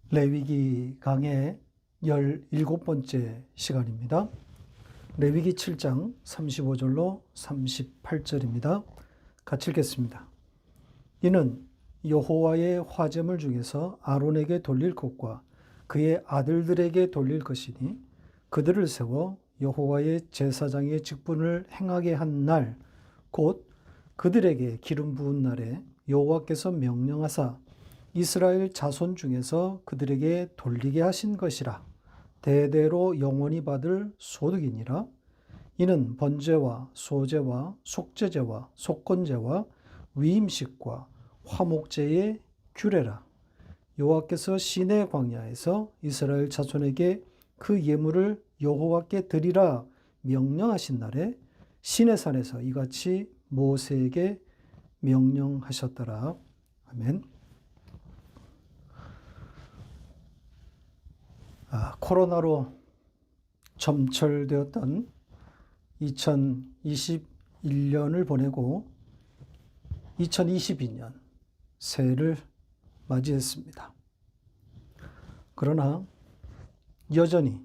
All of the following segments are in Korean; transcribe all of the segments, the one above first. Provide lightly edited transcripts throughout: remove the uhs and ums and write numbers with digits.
레위기 강의 17번째 시간입니다. 레위기 7장 35절로 38절입니다. 같이 읽겠습니다. 이는 여호와의 화제물 중에서 아론에게 돌릴 것과 그의 아들들에게 돌릴 것이니 그들을 세워 여호와의 제사장의 직분을 행하게 한 날, 곧 그들에게 기름 부은 날에 여호와께서 명령하사 이스라엘 자손 중에서 그들에게 돌리게 하신 것이라. 대대로 영원히 받을 소득이니라. 이는 번제와 소제와 속죄제와 속건제와 위임식과 화목제의 규례라. 여호와께서 시내 광야에서 이스라엘 자손에게 그 예물을 여호와께 드리라 명령하신 날에 시내산에서 이같이 모세에게 명령하셨더라. 아멘. 코로나로 점철되었던 2021년을 보내고 2022년 새해를 맞이했습니다. 그러나 여전히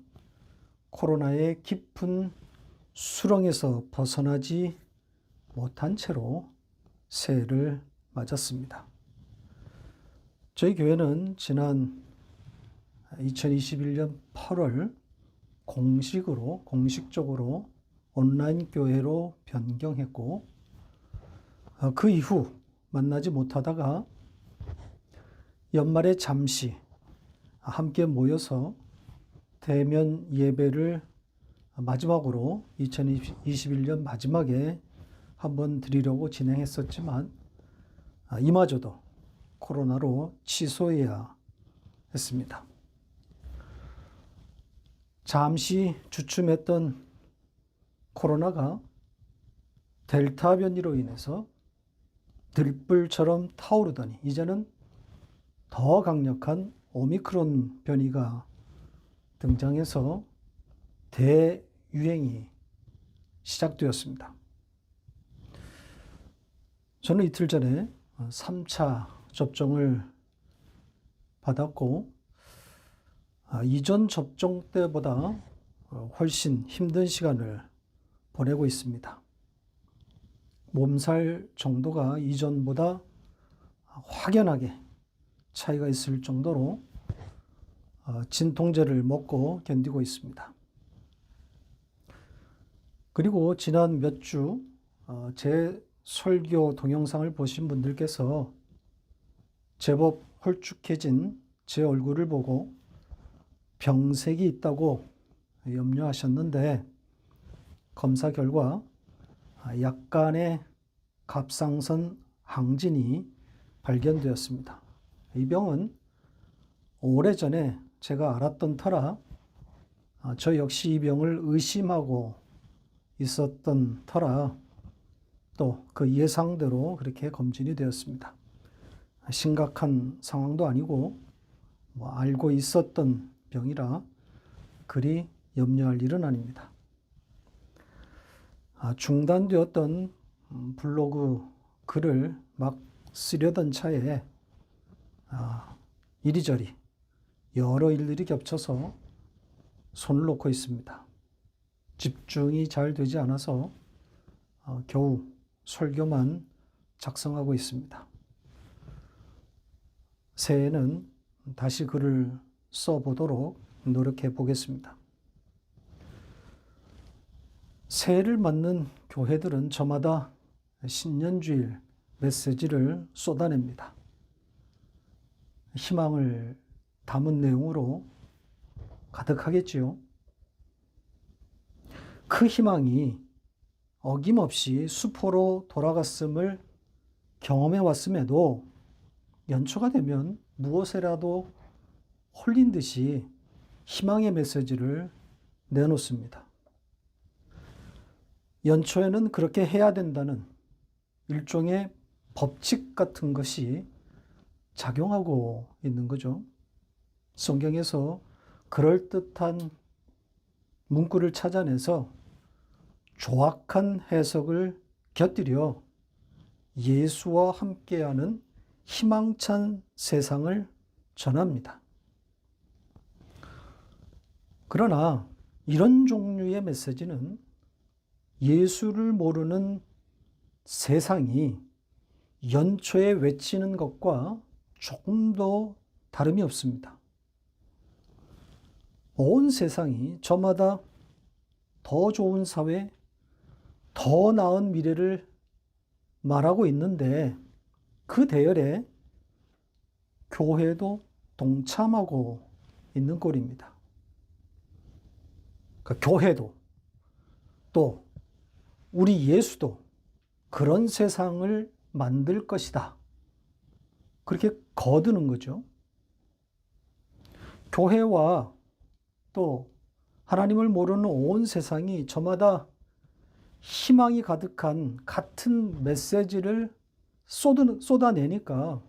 코로나의 깊은 수렁에서 벗어나지 못한 채로 새해를 맞았습니다. 저희 교회는 지난 2021년 8월 공식적으로 온라인 교회로 변경했고, 그 이후 만나지 못하다가 연말에 잠시 함께 모여서 대면 예배를 마지막으로 2021년 마지막에 한번 드리려고 진행했었지만 이마저도 코로나로 취소해야 했습니다. 잠시 주춤했던 코로나가 델타 변이로 인해서 들불처럼 타오르더니 이제는 더 강력한 오미크론 변이가 등장해서 대유행이 시작되었습니다. 저는 이틀 전에 3차 접종을 받았고 이전 접종 때보다 훨씬 힘든 시간을 보내고 있습니다. 몸살 정도가 이전보다 확연하게 차이가 있을 정도로 진통제를 먹고 견디고 있습니다. 그리고 지난 몇 주 제 설교 동영상을 보신 분들께서 제법 홀쭉해진 제 얼굴을 보고 병색이 있다고 염려하셨는데 검사 결과 약간의 갑상선 항진이 발견되었습니다. 이 병은 오래전에 제가 알았던 터라 저 역시 이 병을 의심하고 있었던 터라 또 그 예상대로 그렇게 검진이 되었습니다. 심각한 상황도 아니고 알고 있었던 병이라 그리 염려할 일은 아닙니다. 중단되었던 블로그 글을 막 쓰려던 차에 이리저리 여러 일들이 겹쳐서 손을 놓고 있습니다. 집중이 잘 되지 않아서 겨우 설교만 작성하고 있습니다. 새해에는 다시 글을 써보도록 노력해 보겠습니다. 새해를 맞는 교회들은 저마다 신년주일 메시지를 쏟아냅니다. 희망을 담은 내용으로 가득하겠지요. 그 희망이 어김없이 수포로 돌아갔음을 경험해 왔음에도 연초가 되면 무엇에라도 홀린 듯이 희망의 메시지를 내놓습니다. 연초에는 그렇게 해야 된다는 일종의 법칙 같은 것이 작용하고 있는 거죠. 성경에서 그럴듯한 문구를 찾아내서 조악한 해석을 곁들여 예수와 함께하는 희망찬 세상을 전합니다. 그러나 이런 종류의 메시지는 예수를 모르는 세상이 연초에 외치는 것과 조금도 다름이 없습니다. 온 세상이 저마다 더 좋은 사회, 더 나은 미래를 말하고 있는데 그 대열에 교회도 동참하고 있는 꼴입니다. 그러니까 교회도 또 우리 예수도 그런 세상을 만들 것이다. 그렇게 거두는 거죠. 교회와 또 하나님을 모르는 온 세상이 저마다 희망이 가득한 같은 메시지를 쏟아내니까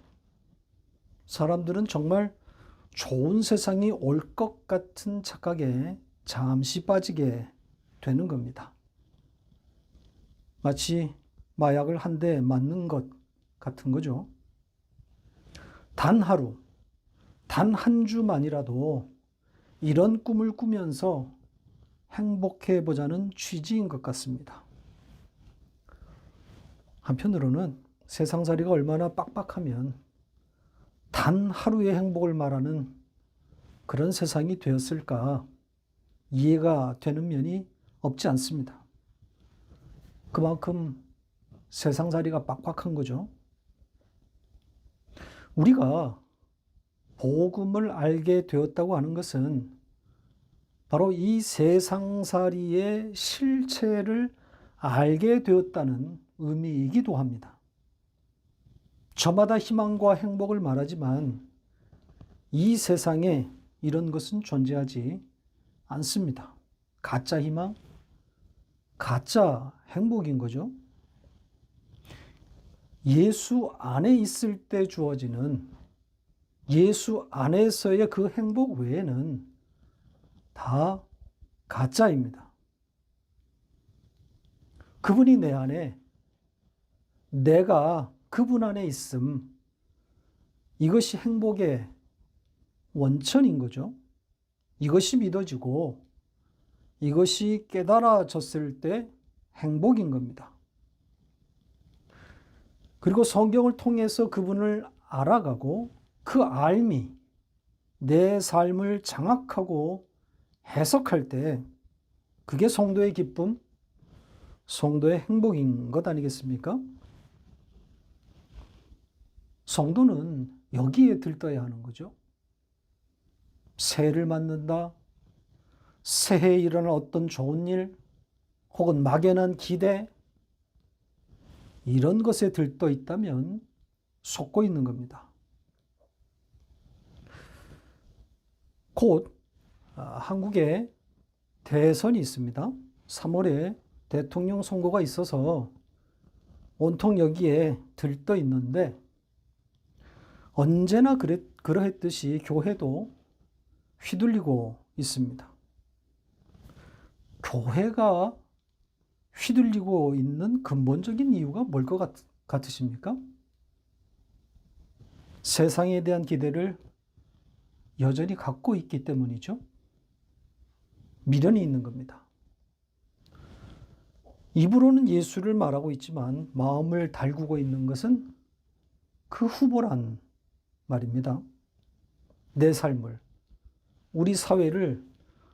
사람들은 정말 좋은 세상이 올 것 같은 착각에 잠시 빠지게 되는 겁니다. 마치 마약을 한 대 맞는 것 같은 거죠. 단 하루, 단 한 주만이라도 이런 꿈을 꾸면서 행복해 보자는 취지인 것 같습니다. 한편으로는 세상살이가 얼마나 빡빡하면 단 하루의 행복을 말하는 그런 세상이 되었을까 이해가 되는 면이 없지 않습니다. 그만큼 세상살이가 빡빡한 거죠. 우리가 복음을 알게 되었다고 하는 것은 바로 이 세상살이의 실체를 알게 되었다는 의미이기도 합니다. 저마다 희망과 행복을 말하지만 이 세상에 이런 것은 존재하지 않습니다. 가짜 희망, 가짜 행복인 거죠. 예수 안에 있을 때 주어지는 예수 안에서의 그 행복 외에는 다 가짜입니다. 그분이 내 안에, 내가 그분 안에 있음, 이것이 행복의 원천인 거죠. 이것이 믿어지고 이것이 깨달아졌을 때 행복인 겁니다. 그리고 성경을 통해서 그분을 알아가고 그 알미, 내 삶을 장악하고 해석할 때 그게 성도의 기쁨, 성도의 행복인 것 아니겠습니까? 성도는 여기에 들떠야 하는 거죠. 새해를 맞는다, 새해에 일어날 어떤 좋은 일, 혹은 막연한 기대, 이런 것에 들떠 있다면 속고 있는 겁니다. 곧 한국에 대선이 있습니다. 3월에 대통령 선거가 있어서 온통 여기에 들떠 있는데 언제나 그러했듯이 교회도 휘둘리고 있습니다. 교회가 휘둘리고 있는 근본적인 이유가 뭘 것 같으십니까? 세상에 대한 기대를 여전히 갖고 있기 때문이죠. 미련이 있는 겁니다. 입으로는 예수를 말하고 있지만 마음을 달구고 있는 것은 그 후보란 말입니다. 내 삶을, 우리 사회를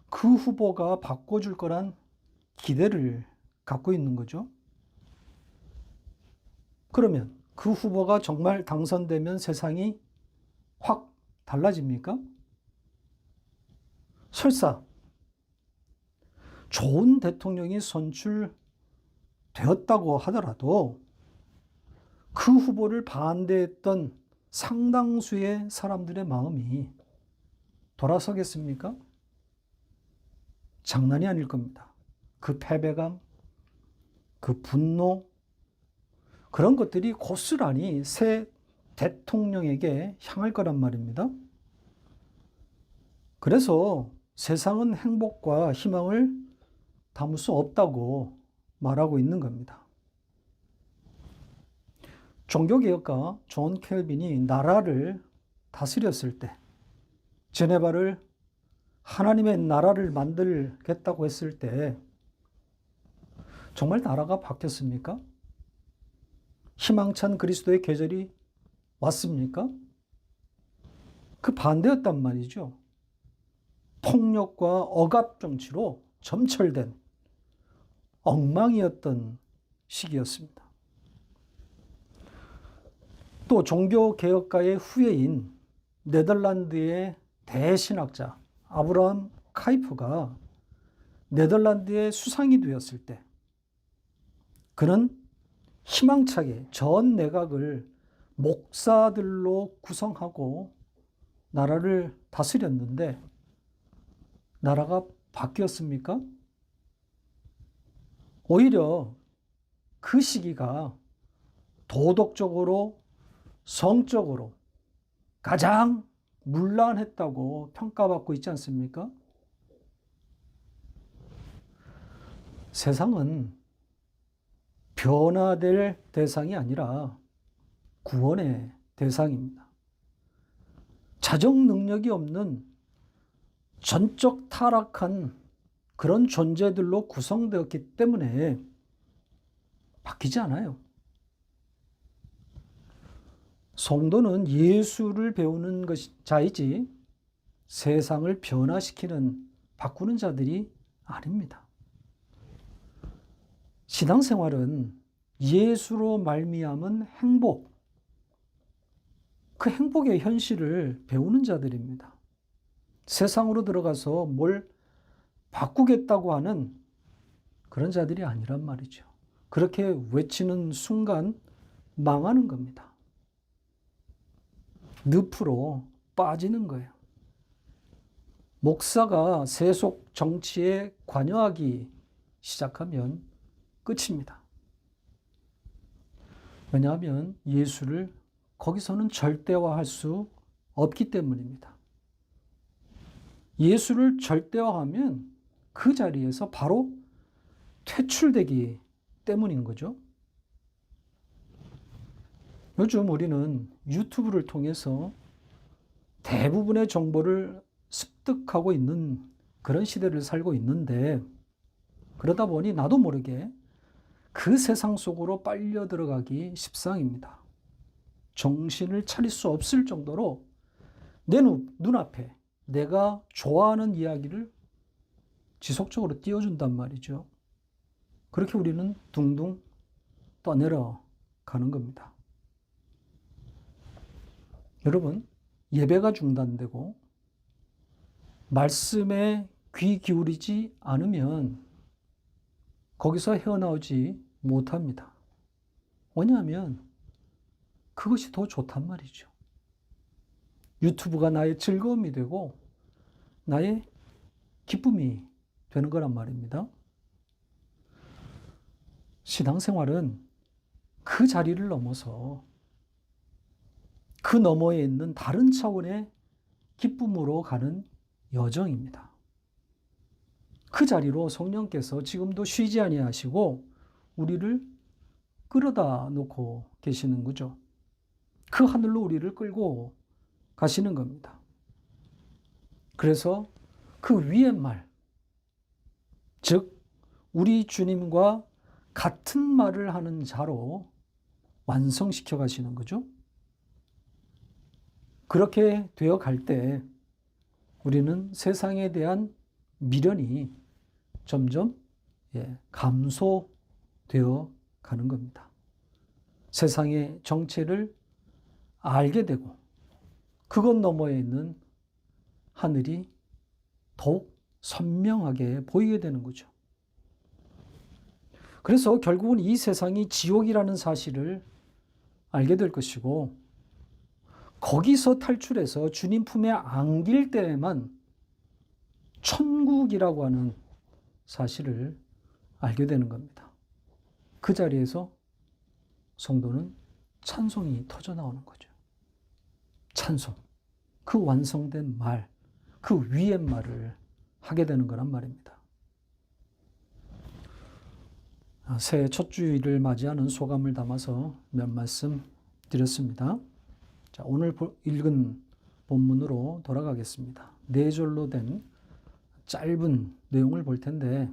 그 후보가 바꿔줄 거란 기대를 갖고 있는 거죠. 그러면 그 후보가 정말 당선되면 세상이 확 달라집니까? 설사 좋은 대통령이 선출되었다고 하더라도 그 후보를 반대했던 상당수의 사람들의 마음이 돌아서겠습니까? 장난이 아닐 겁니다. 그 패배감, 그 분노, 그런 것들이 고스란히 새 대통령에게 향할 거란 말입니다. 그래서 세상은 행복과 희망을 담을 수 없다고 말하고 있는 겁니다. 종교개혁가 존 켈빈이 나라를 다스렸을 때, 제네바를 하나님의 나라를 만들겠다고 했을 때 정말 나라가 바뀌었습니까? 희망찬 그리스도의 계절이 왔습니까? 그 반대였단 말이죠. 폭력과 억압 정치로 점철된 엉망이었던 시기였습니다. 또 종교개혁가의 후예인 네덜란드의 대신학자 아브라함 카이프가 네덜란드의 수상이 되었을 때 그는 희망차게 전 내각을 목사들로 구성하고 나라를 다스렸는데 나라가 바뀌었습니까? 오히려 그 시기가 도덕적으로, 성적으로 가장 문란했다고 평가받고 있지 않습니까? 세상은 변화될 대상이 아니라 구원의 대상입니다. 자정 능력이 없는 전적 타락한 그런 존재들로 구성되었기 때문에 바뀌지 않아요. 성도는 예수를 배우는 자이지 세상을 변화시키는 바꾸는 자들이 아닙니다. 신앙생활은 예수로 말미암은 행복, 그 행복의 현실을 배우는 자들입니다. 세상으로 들어가서 뭘 바꾸겠다고 하는 그런 자들이 아니란 말이죠. 그렇게 외치는 순간 망하는 겁니다. 늪으로 빠지는 거예요. 목사가 세속 정치에 관여하기 시작하면 끝입니다. 왜냐하면 예수를 거기서는 절대화할 수 없기 때문입니다. 예수를 절대화하면 그 자리에서 바로 퇴출되기 때문인 거죠. 요즘 우리는 유튜브를 통해서 대부분의 정보를 습득하고 있는 그런 시대를 살고 있는데 그러다 보니 나도 모르게 그 세상 속으로 빨려 들어가기 십상입니다. 정신을 차릴 수 없을 정도로 내 눈앞에 내가 좋아하는 이야기를 지속적으로 띄워준단 말이죠. 그렇게 우리는 둥둥 떠내려 가는 겁니다. 여러분, 예배가 중단되고 말씀에 귀 기울이지 않으면 거기서 헤어나오지 못합니다. 왜냐하면 그것이 더 좋단 말이죠. 유튜브가 나의 즐거움이 되고 나의 기쁨이 되는 거란 말입니다. 신앙생활은 그 자리를 넘어서 그 너머에 있는 다른 차원의 기쁨으로 가는 여정입니다. 그 자리로 성령께서 지금도 쉬지 아니하시고 우리를 끌어다 놓고 계시는 거죠. 그 하늘로 우리를 끌고 가시는 겁니다. 그래서 그 위의 말, 즉 우리 주님과 같은 말을 하는 자로 완성시켜 가시는 거죠. 그렇게 되어 갈 때 우리는 세상에 대한 미련이 점점 감소되어 가는 겁니다. 세상의 정체를 알게 되고 그것 너머에 있는 하늘이 더욱 선명하게 보이게 되는 거죠. 그래서 결국은 이 세상이 지옥이라는 사실을 알게 될 것이고 거기서 탈출해서 주님 품에 안길 때에만 천국이라고 하는 사실을 알게 되는 겁니다. 그 자리에서 성도는 찬송이 터져 나오는 거죠. 찬송, 그 완성된 말, 그 위의 말을 하게 되는 거란 말입니다. 새해 첫 주일을 맞이하는 소감을 담아서 몇 말씀 드렸습니다. 자, 오늘 읽은 본문으로 돌아가겠습니다. 네 절로 된 짧은 내용을 볼 텐데,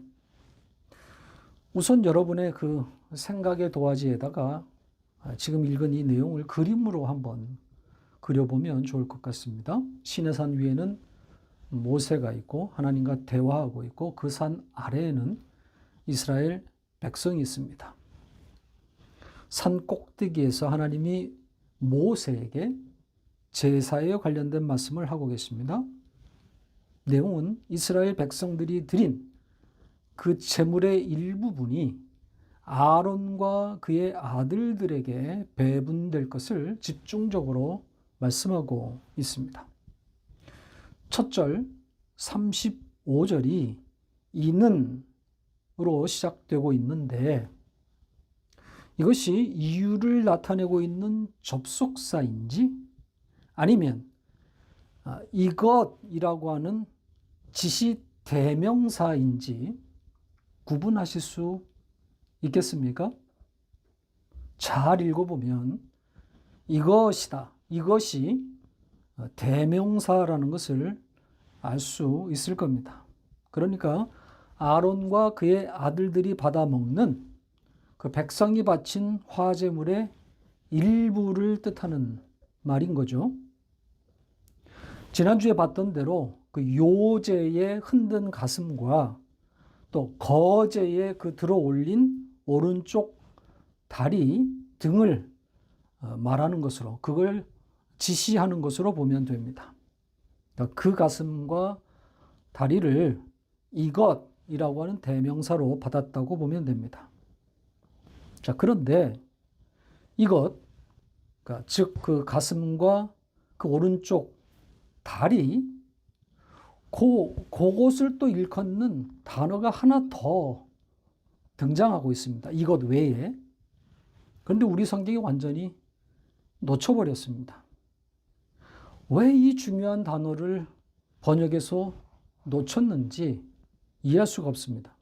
우선 여러분의 그 생각의 도화지에다가 지금 읽은 이 내용을 그림으로 한번 그려보면 좋을 것 같습니다. 시내산 위에는 모세가 있고 하나님과 대화하고 있고 그 산 아래에는 이스라엘 백성이 있습니다. 산 꼭대기에서 하나님이 모세에게 제사에 관련된 말씀을 하고 계십니다. 내용은 이스라엘 백성들이 드린 그 제물의 일부분이 아론과 그의 아들들에게 배분될 것을 집중적으로 말씀하고 있습니다. 첫 절 35절이 이는으로 시작되고 있는데 이것이 이유를 나타내고 있는 접속사인지 아니면 이것이라고 하는 지시 대명사인지 구분하실 수 있겠습니까? 잘 읽어보면 이것이다, 이것이 대명사라는 것을 알 수 있을 겁니다. 그러니까 아론과 그의 아들들이 받아먹는 그 백성이 바친 화제물의 일부를 뜻하는 말인 거죠. 지난주에 봤던 대로 그 요제의 흔든 가슴과 또 거제의 그 들어 올린 오른쪽 다리 등을 말하는 것으로, 그걸 지시하는 것으로 보면 됩니다. 그 가슴과 다리를 이것이라고 하는 대명사로 받았다고 보면 됩니다. 자, 그런데 이것, 즉 그 가슴과 그 오른쪽 다리, 그것을 또 일컫는 단어가 하나 더 등장하고 있습니다. 이것 외에. 그런데 우리 성경이 완전히 놓쳐버렸습니다. 왜 이 중요한 단어를 번역에서 놓쳤는지 이해할 수가 없습니다.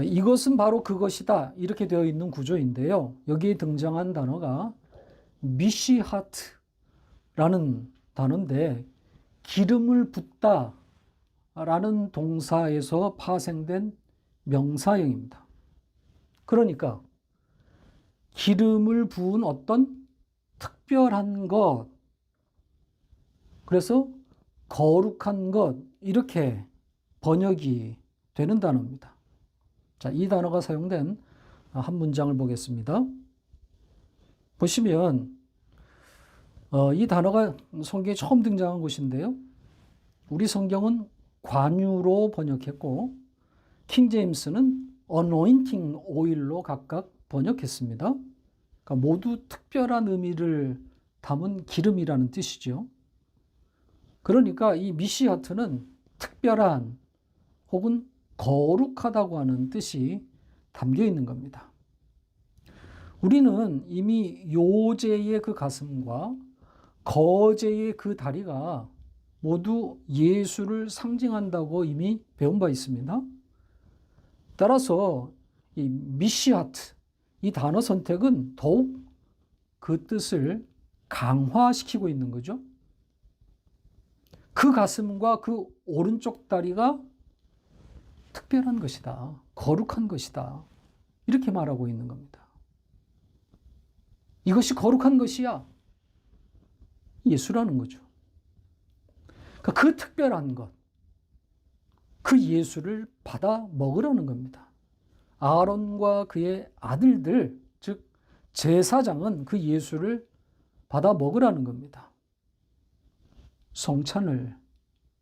이것은 바로 그것이다, 이렇게 되어 있는 구조인데요. 여기에 등장한 단어가 미시하트라는 단어인데 기름을 붓다 라는 동사에서 파생된 명사형입니다. 그러니까 기름을 부은 어떤 특별한 것, 그래서 거룩한 것, 이렇게 번역이 되는 단어입니다. 자, 이 단어가 사용된 한 문장을 보겠습니다. 보시면 이 단어가 성경에 처음 등장한 곳인데요. 우리 성경은 관유로 번역했고 킹제임스는 anointing oil로 각각 번역했습니다. 그러니까 모두 특별한 의미를 담은 기름이라는 뜻이죠. 그러니까 이 미시하트는 특별한 혹은 거룩하다고 하는 뜻이 담겨 있는 겁니다. 우리는 이미 요제의 그 가슴과 거제의 그 다리가 모두 예수를 상징한다고 이미 배운 바 있습니다. 따라서 이 미시하트, 이 단어 선택은 더욱 그 뜻을 강화시키고 있는 거죠. 그 가슴과 그 오른쪽 다리가 특별한 것이다, 거룩한 것이다, 이렇게 말하고 있는 겁니다. 이것이 거룩한 것이야, 예수라는 거죠. 그러니까 그 특별한 것, 그 예수를 받아 먹으라는 겁니다. 아론과 그의 아들들, 즉 제사장은 그 예수를 받아 먹으라는 겁니다. 성찬을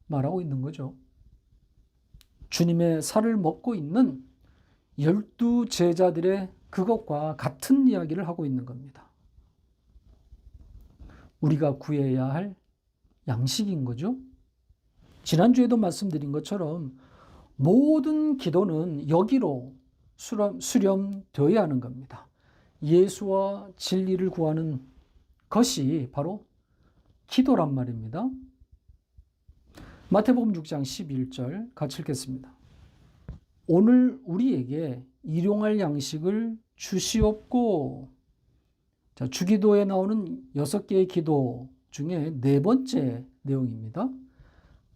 말하고 있는 거죠. 주님의 살을 먹고 있는 12 제자들의 그것과 같은 이야기를 하고 있는 겁니다. 우리가 구해야 할 양식인 거죠. 지난주에도 말씀드린 것처럼 모든 기도는 여기로 수렴되어야 하는 겁니다. 예수와 진리를 구하는 것이 바로 기도란 말입니다. 마태복음 6장 11절 같이 읽겠습니다. 오늘 우리에게 일용할 양식을 주시옵고. 자, 주기도에 나오는 6개의 기도 중에 네 번째 내용입니다.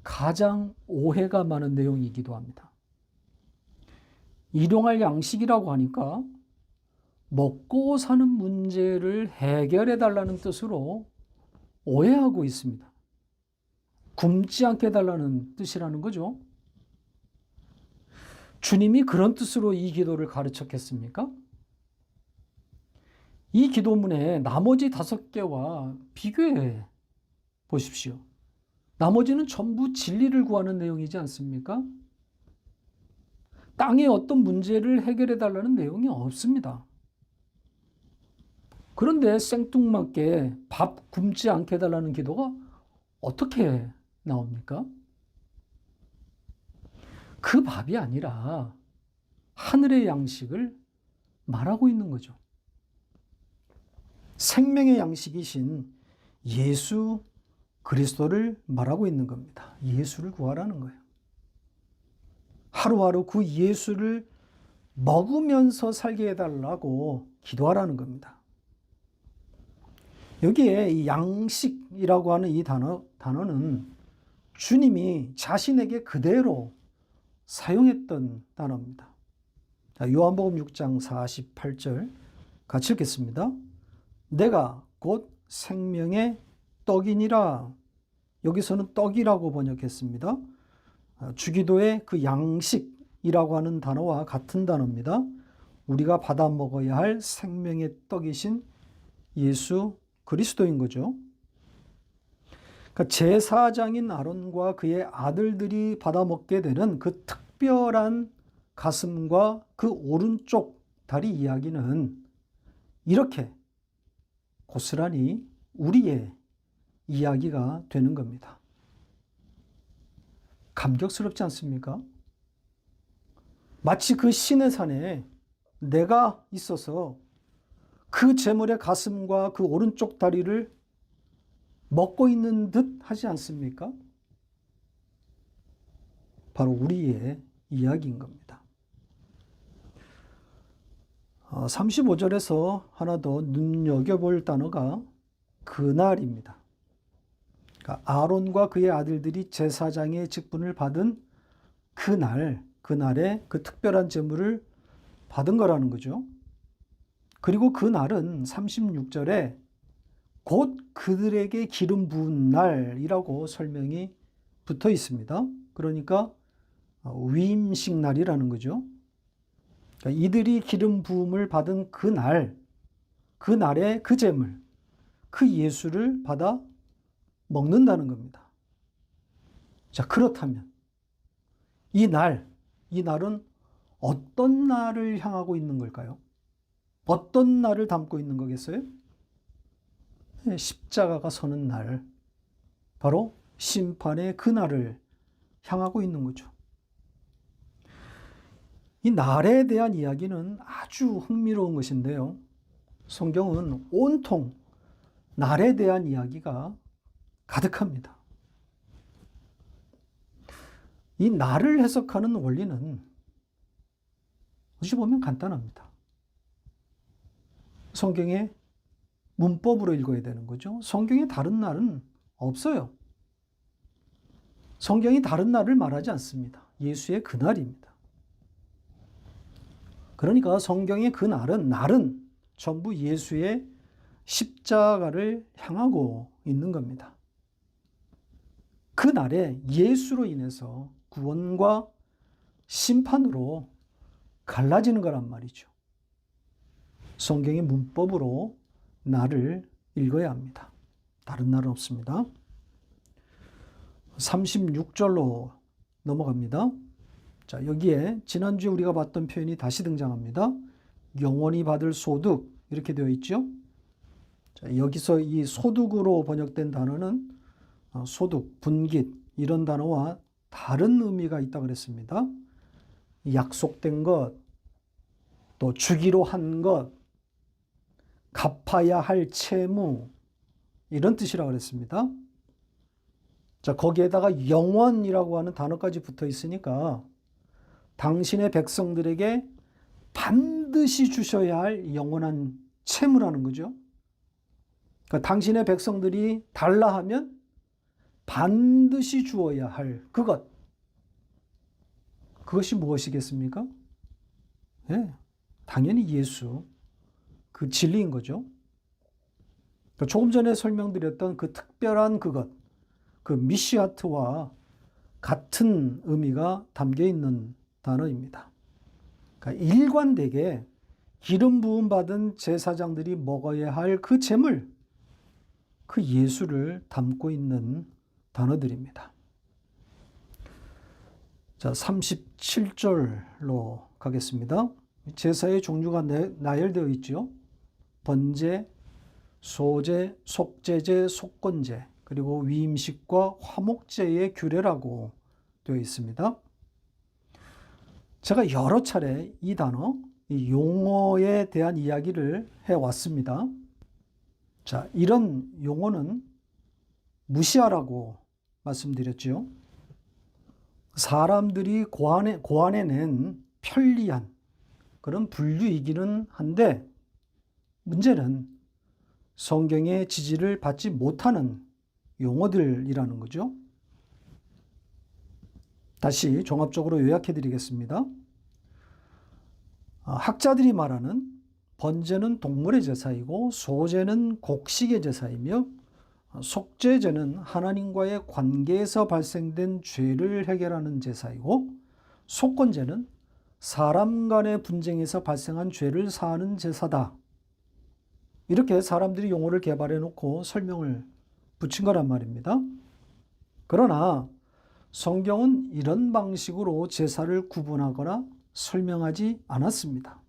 가장 오해가 많은 내용이기도 합니다. 일용할 양식이라고 하니까 먹고 사는 문제를 해결해 달라는 뜻으로 오해하고 있습니다. 굶지 않게 해달라는 뜻이라는 거죠. 주님이 그런 뜻으로 이 기도를 가르쳤겠습니까? 이 기도문에 나머지 5개와 비교해 보십시오. 나머지는 전부 진리를 구하는 내용이지 않습니까? 땅의 어떤 문제를 해결해 달라는 내용이 없습니다. 그런데 생뚱맞게 밥 굶지 않게 해달라는 기도가 어떻게 나옵니까? 그 밥이 아니라 하늘의 양식을 말하고 있는 거죠. 생명의 양식이신 예수 그리스도를 말하고 있는 겁니다. 예수를 구하라는 거예요. 하루하루 그 예수를 먹으면서 살게 해달라고 기도하라는 겁니다. 여기에 이 양식이라고 하는 이 단어는 주님이 자신에게 그대로 사용했던 단어입니다. 요한복음 6장 48절 같이 읽겠습니다. 내가 곧 생명의 떡이니라. 여기서는 떡이라고 번역했습니다. 주기도의 그 양식이라고 하는 단어와 같은 단어입니다. 우리가 받아 먹어야 할 생명의 떡이신 예수 그리스도인 거죠. 그러니까 제사장인 아론과 그의 아들들이 받아 먹게 되는 그 특별한 가슴과 그 오른쪽 다리 이야기는 이렇게 고스란히 우리의 이야기가 되는 겁니다. 감격스럽지 않습니까? 마치 그 신의 산에 내가 있어서 그 제물의 가슴과 그 오른쪽 다리를 먹고 있는 듯 하지 않습니까? 바로 우리의 이야기인 겁니다. 35절에서 하나 더 눈여겨볼 단어가 그날입니다. 그러니까 아론과 그의 아들들이 제사장의 직분을 받은 그날에 그 특별한 제물을 받은 거라는 거죠. 그리고 그날은 36절에 곧 그들에게 기름 부은 날이라고 설명이 붙어 있습니다. 그러니까 위임식 날이라는 거죠. 그러니까 이들이 기름 부음을 받은 그날의 그 제물, 그 예수를 받아 먹는다는 겁니다. 자, 그렇다면 이 날은 어떤 날을 향하고 있는 걸까요? 어떤 날을 담고 있는 거겠어요? 십자가가 서는 날, 바로 심판의 그 날을 향하고 있는 거죠. 이 날에 대한 이야기는 아주 흥미로운 것인데요. 성경은 온통 날에 대한 이야기가 가득합니다. 이 날을 해석하는 원리는 어찌 보면 간단합니다. 성경의 문법으로 읽어야 되는 거죠. 성경에 다른 날은 없어요. 성경이 다른 날을 말하지 않습니다. 예수의 그날입니다. 그러니까 성경의 그 날은 전부 예수의 십자가를 향하고 있는 겁니다. 그 날에 예수로 인해서 구원과 심판으로 갈라지는 거란 말이죠. 성경의 문법으로 날을 읽어야 합니다. 다른 날은 없습니다. 36절로 넘어갑니다. 자, 여기에 지난주에 우리가 봤던 표현이 다시 등장합니다. 영원히 받을 소득 이렇게 되어 있죠. 자, 여기서 이 소득으로 번역된 단어는 소득, 분깃 이런 단어와 다른 의미가 있다고 그랬습니다. 약속된 것, 또 주기로 한 것, 갚아야 할 채무 이런 뜻이라고 그랬습니다. 자, 거기에다가 영원이라고 하는 단어까지 붙어 있으니까 당신의 백성들에게 반드시 주셔야 할 영원한 채무라는 거죠. 그러니까 당신의 백성들이 달라 하면 반드시 주어야 할 그것이 무엇이겠습니까? 예, 당연히 예수, 그 진리인 거죠. 조금 전에 설명드렸던 그 특별한 그 미시아트와 같은 의미가 담겨 있는 단어입니다. 그러니까 일관되게 기름 부음 받은 제사장들이 먹어야 할 그 제물, 그 예수를 담고 있는 단어들입니다. 자, 37절로 가겠습니다. 제사의 종류가 나열되어 있죠. 번제, 소제, 속제제, 속건제, 그리고 위임식과 화목제의 규례라고 되어 있습니다. 제가 여러 차례 이 단어, 이 용어에 대한 이야기를 해왔습니다. 자, 이런 용어는 무시하라고 말씀드렸죠. 사람들이 고안해낸 편리한 그런 분류이기는 한데, 문제는 성경의 지지를 받지 못하는 용어들이라는 거죠. 다시 종합적으로 요약해 드리겠습니다. 학자들이 말하는 번제는 동물의 제사이고, 소제는 곡식의 제사이며, 속죄제는 하나님과의 관계에서 발생된 죄를 해결하는 제사이고, 속건제는 사람 간의 분쟁에서 발생한 죄를 사하는 제사다. 이렇게 사람들이 용어를 개발해 놓고 설명을 붙인 거란 말입니다. 그러나 성경은 이런 방식으로 제사를 구분하거나 설명하지 않았습니다.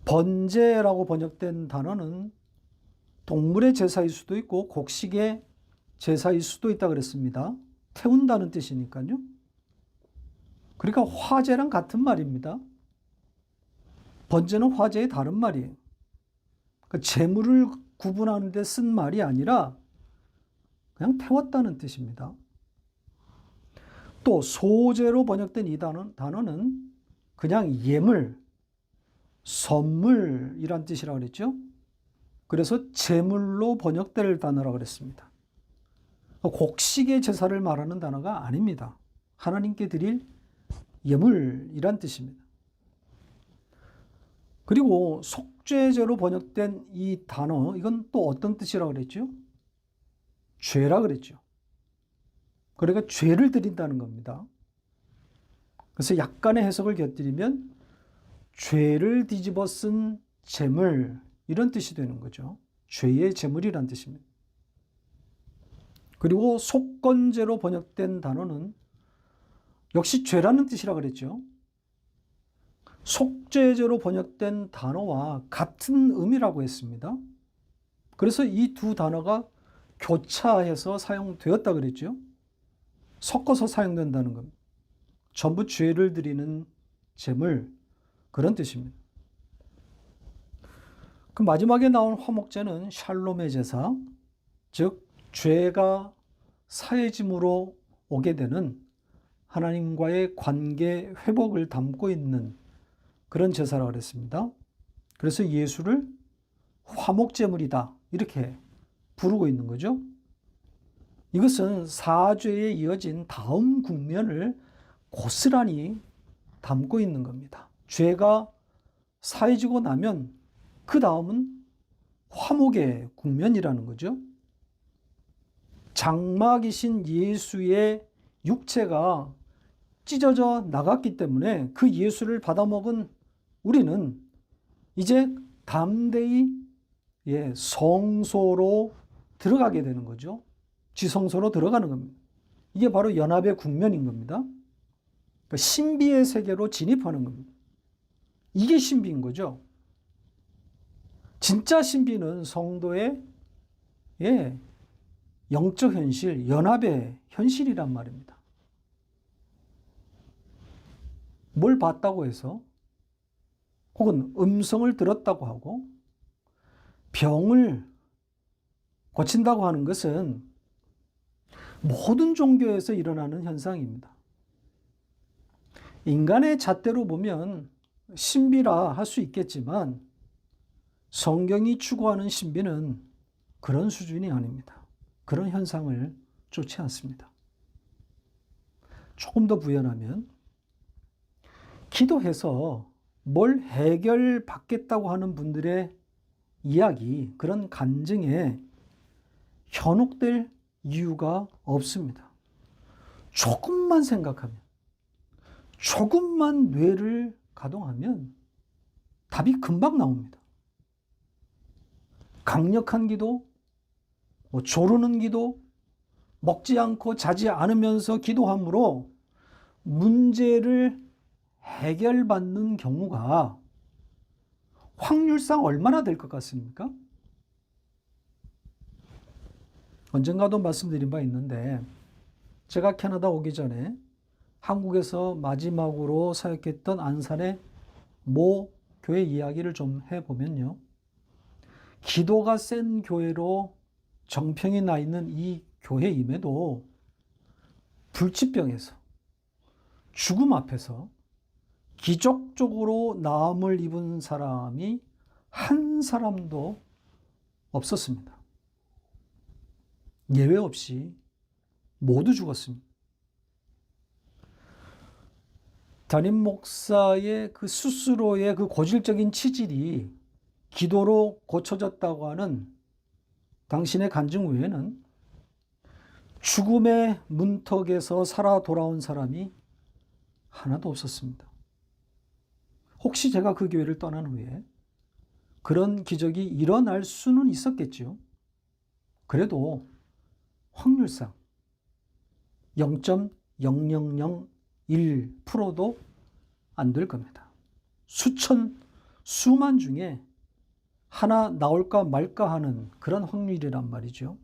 번제라고 번역된 단어는 동물의 제사일 수도 있고 곡식의 제사일 수도 있다 그랬습니다. 태운다는 뜻이니까요. 그러니까 화제랑 같은 말입니다. 번제는 화제의 다른 말이에요. 그러니까 제물을 구분하는 데 쓴 말이 아니라 그냥 태웠다는 뜻입니다. 또 소제로 번역된 이 단어는 그냥 예물, 선물이란 뜻이라고 그랬죠. 그래서 제물로 번역될 단어라고 그랬습니다. 곡식의 제사를 말하는 단어가 아닙니다. 하나님께 드릴 예물이란 뜻입니다. 그리고 속죄제로 번역된 이 단어, 이건 또 어떤 뜻이라고 그랬죠? 죄라 그랬죠. 그러니까 죄를 드린다는 겁니다. 그래서 약간의 해석을 곁들이면 죄를 뒤집어 쓴 제물, 이런 뜻이 되는 거죠. 죄의 제물이란 뜻입니다. 그리고 속건제로 번역된 단어는 역시 죄라는 뜻이라 그랬죠. 속죄제로 번역된 단어와 같은 의미라고 했습니다. 그래서 이 두 단어가 교차해서 사용되었다 그랬죠. 섞어서 사용된다는 겁니다. 전부 죄를 드리는 제물, 그런 뜻입니다. 그 마지막에 나온 화목제는 샬롬의 제사, 즉 죄가 사해짐으로 오게 되는 하나님과의 관계 회복을 담고 있는 그런 제사라고 그랬습니다. 그래서 예수를 화목제물이다, 이렇게 부르고 있는 거죠. 이것은 사죄에 이어진 다음 국면을 고스란히 담고 있는 겁니다. 죄가 사해지고 나면 그 다음은 화목의 국면이라는 거죠. 장막이신 예수의 육체가 찢어져 나갔기 때문에 그 예수를 받아먹은 우리는 이제 담대히 성소로 들어가게 되는 거죠. 지성소로 들어가는 겁니다. 이게 바로 연합의 국면인 겁니다. 그러니까 신비의 세계로 진입하는 겁니다. 이게 신비인 거죠. 진짜 신비는 성도의 영적 현실, 연합의 현실이란 말입니다. 뭘 봤다고 해서, 혹은 음성을 들었다고 하고 병을 고친다고 하는 것은 모든 종교에서 일어나는 현상입니다. 인간의 잣대로 보면 신비라 할 수 있겠지만 성경이 추구하는 신비는 그런 수준이 아닙니다. 그런 현상을 좋지 않습니다. 조금 더 부연하면 기도해서 뭘 해결받겠다고 하는 분들의 이야기, 그런 간증에 현혹될 이유가 없습니다. 조금만 생각하면, 조금만 뇌를 가동하면 답이 금방 나옵니다. 강력한 기도, 조르는 기도, 먹지 않고 자지 않으면서 기도함으로 문제를 해결받는 경우가 확률상 얼마나 될 것 같습니까? 언젠가도 말씀드린 바 있는데, 제가 캐나다 오기 전에 한국에서 마지막으로 사역했던 안산의 모 교회 이야기를 좀 해보면요, 기도가 센 교회로 정평이 나 있는 이 교회임에도 불치병에서, 죽음 앞에서 기적적으로 나음을 입은 사람이 한 사람도 없었습니다. 예외 없이 모두 죽었습니다. 담임 목사의 그 스스로의 그 고질적인 치질이 기도로 고쳐졌다고 하는 당신의 간증 외에는 죽음의 문턱에서 살아 돌아온 사람이 하나도 없었습니다. 혹시 제가 그 교회를 떠난 후에 그런 기적이 일어날 수는 있었겠죠. 그래도 확률상 0.0001%도 안 될 겁니다. 수만 중에 하나 나올까 말까 하는 그런 확률이란 말이죠.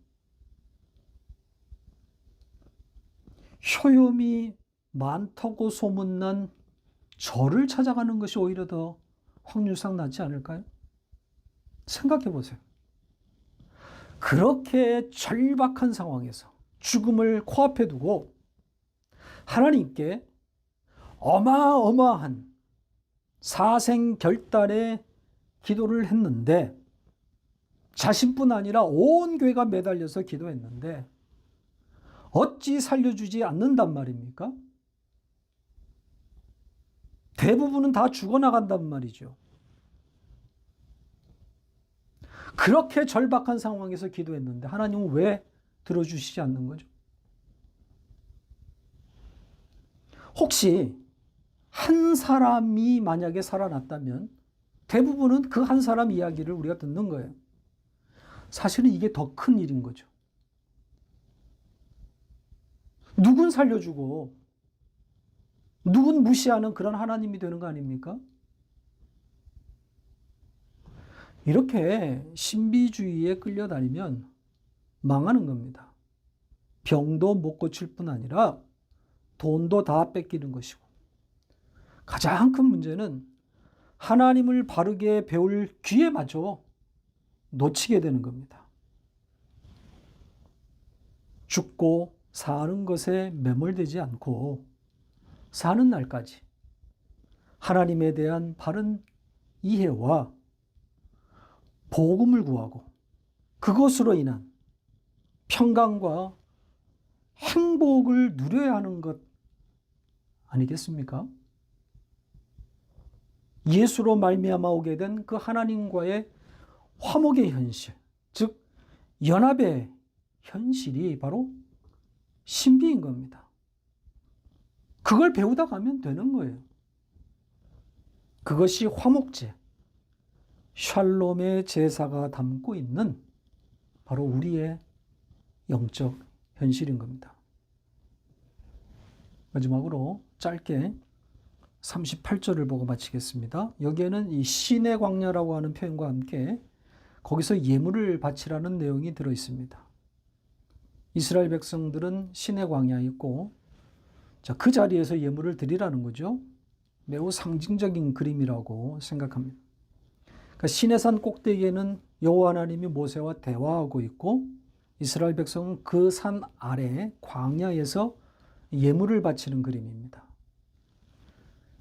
효염이 많다고 소문난 저를 찾아가는 것이 오히려 더 확률상 낫지 않을까요? 생각해 보세요. 그렇게 절박한 상황에서 죽음을 코앞에 두고 하나님께 어마어마한 사생결단의 기도를 했는데, 자신뿐 아니라 온 교회가 매달려서 기도했는데 어찌 살려주지 않는단 말입니까? 대부분은 다 죽어나간단 말이죠. 그렇게 절박한 상황에서 기도했는데 하나님은 왜 들어주시지 않는 거죠? 혹시 한 사람이 만약에 살아났다면 대부분은 그 한 사람 이야기를 우리가 듣는 거예요. 사실은 이게 더 큰 일인 거죠. 누군 살려주고 누군 무시하는 그런 하나님이 되는 거 아닙니까? 이렇게 신비주의에 끌려다니면 망하는 겁니다. 병도 못 고칠 뿐 아니라 돈도 다 뺏기는 것이고, 가장 큰 문제는 하나님을 바르게 배울 기회마저 놓치게 되는 겁니다. 죽고 사는 것에 매몰되지 않고 사는 날까지 하나님에 대한 바른 이해와 복음을 구하고 그것으로 인한 평강과 행복을 누려야 하는 것 아니겠습니까? 예수로 말미암아 오게 된 그 하나님과의 화목의 현실, 즉 연합의 현실이 바로 신비인 겁니다. 그걸 배우다 가면 되는 거예요. 그것이 화목제, 샬롬의 제사가 담고 있는 바로 우리의 영적 현실인 겁니다. 마지막으로 짧게 38절을 보고 마치겠습니다. 여기에는 이 신의 광야라고 하는 표현과 함께 거기서 예물을 바치라는 내용이 들어 있습니다. 이스라엘 백성들은 신의 광야에 있고, 그 자리에서 예물을 드리라는 거죠. 매우 상징적인 그림이라고 생각합니다. 그러니까 시내산 꼭대기에는 여호와 하나님이 모세와 대화하고 있고, 이스라엘 백성은 그 산 아래 광야에서 예물을 바치는 그림입니다.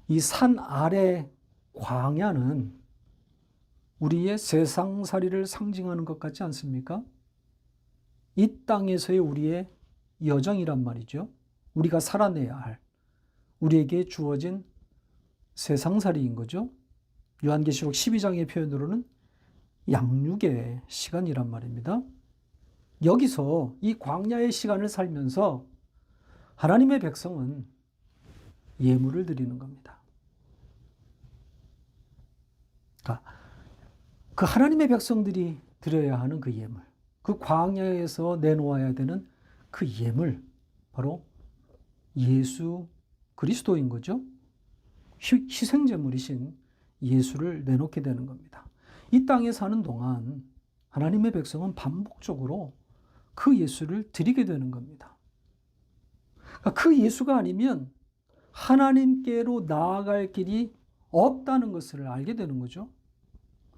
이 산 아래 광야는 우리의 세상살이를 상징하는 것 같지 않습니까? 이 땅에서의 우리의 여정이란 말이죠. 우리가 살아내야 할, 우리에게 주어진 세상살이인 거죠. 요한계시록 12장의 표현으로는 양육의 시간이란 말입니다. 여기서 이 광야의 시간을 살면서 하나님의 백성은 예물을 드리는 겁니다. 그 하나님의 백성들이 드려야 하는 그 예물, 그 광야에서 내놓아야 되는 그 예물, 바로 예수 그리스도인 거죠. 희생제물이신 예수를 내놓게 되는 겁니다. 이 땅에 사는 동안 하나님의 백성은 반복적으로 그 예수를 드리게 되는 겁니다. 그 예수가 아니면 하나님께로 나아갈 길이 없다는 것을 알게 되는 거죠.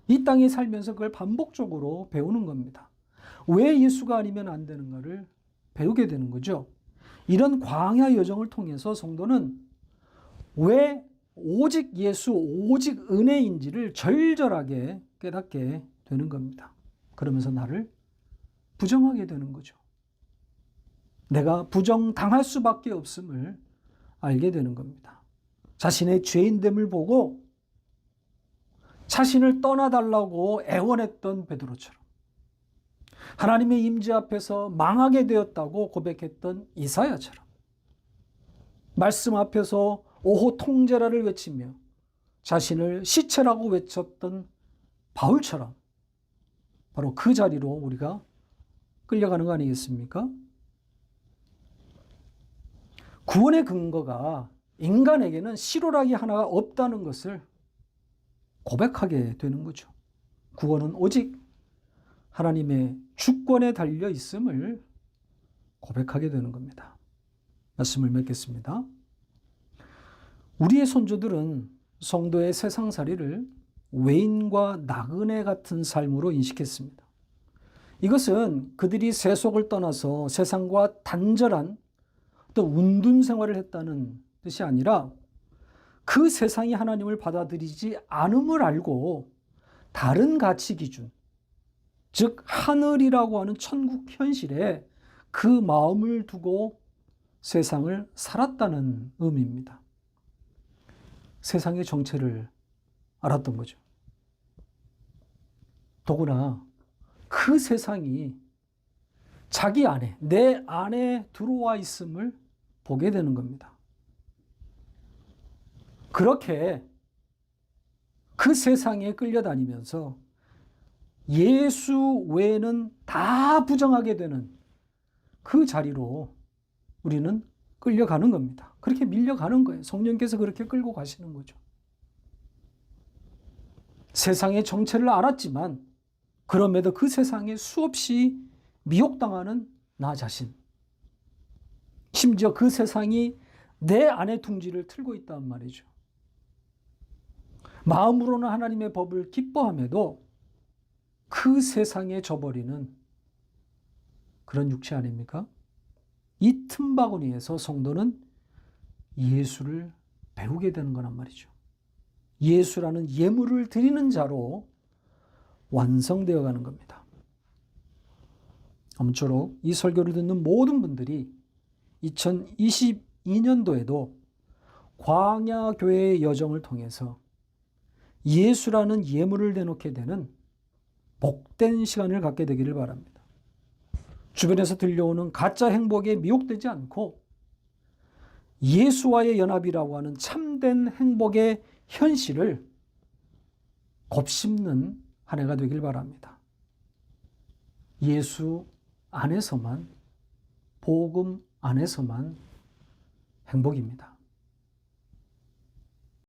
이 땅에 살면서 그걸 반복적으로 배우는 겁니다. 왜 예수가 아니면 안 되는가를 배우게 되는 거죠. 이런 광야 여정을 통해서 성도는 왜 오직 예수, 오직 은혜인지를 절절하게 깨닫게 되는 겁니다. 그러면서 나를 부정하게 되는 거죠. 내가 부정당할 수밖에 없음을 알게 되는 겁니다. 자신의 죄인됨을 보고 자신을 떠나달라고 애원했던 베드로처럼, 하나님의 임재 앞에서 망하게 되었다고 고백했던 이사야처럼, 말씀 앞에서 오호 통제라를 외치며 자신을 시체라고 외쳤던 바울처럼 바로 그 자리로 우리가 끌려가는 거 아니겠습니까? 구원의 근거가 인간에게는 실오라기 하나가 없다는 것을 고백하게 되는 거죠. 구원은 오직 하나님의 주권에 달려 있음을 고백하게 되는 겁니다. 말씀을 맺겠습니다. 우리의 선조들은 성도의 세상살이를 외인과 나그네 같은 삶으로 인식했습니다. 이것은 그들이 세속을 떠나서 세상과 단절한 어떤 운둔 생활을 했다는 뜻이 아니라 그 세상이 하나님을 받아들이지 않음을 알고 다른 가치 기준, 즉 하늘이라고 하는 천국 현실에 그 마음을 두고 세상을 살았다는 의미입니다. 세상의 정체를 알았던 거죠. 더구나 그 세상이 자기 안에, 내 안에 들어와 있음을 보게 되는 겁니다. 그렇게 그 세상에 끌려다니면서 예수 외에는 다 부정하게 되는 그 자리로 우리는 끌려가는 겁니다. 그렇게 밀려가는 거예요. 성령께서 그렇게 끌고 가시는 거죠. 세상의 정체를 알았지만 그럼에도 그 세상에 수없이 미혹당하는 나 자신, 심지어 그 세상이 내 안에 둥지를 틀고 있단 말이죠. 마음으로는 하나님의 법을 기뻐함에도 그 세상에 져버리는 그런 육체 아닙니까? 이 틈바구니에서 성도는 예수를 배우게 되는 거란 말이죠. 예수라는 예물을 드리는 자로 완성되어 가는 겁니다. 아무쪼록 이 설교를 듣는 모든 분들이 2022년도에도 광야교회의 여정을 통해서 예수라는 예물을 내놓게 되는 복된 시간을 갖게 되기를 바랍니다. 주변에서 들려오는 가짜 행복에 미혹되지 않고 예수와의 연합이라고 하는 참된 행복의 현실을 곱씹는 한 해가 되길 바랍니다. 예수 안에서만, 복음 안에서만 행복입니다.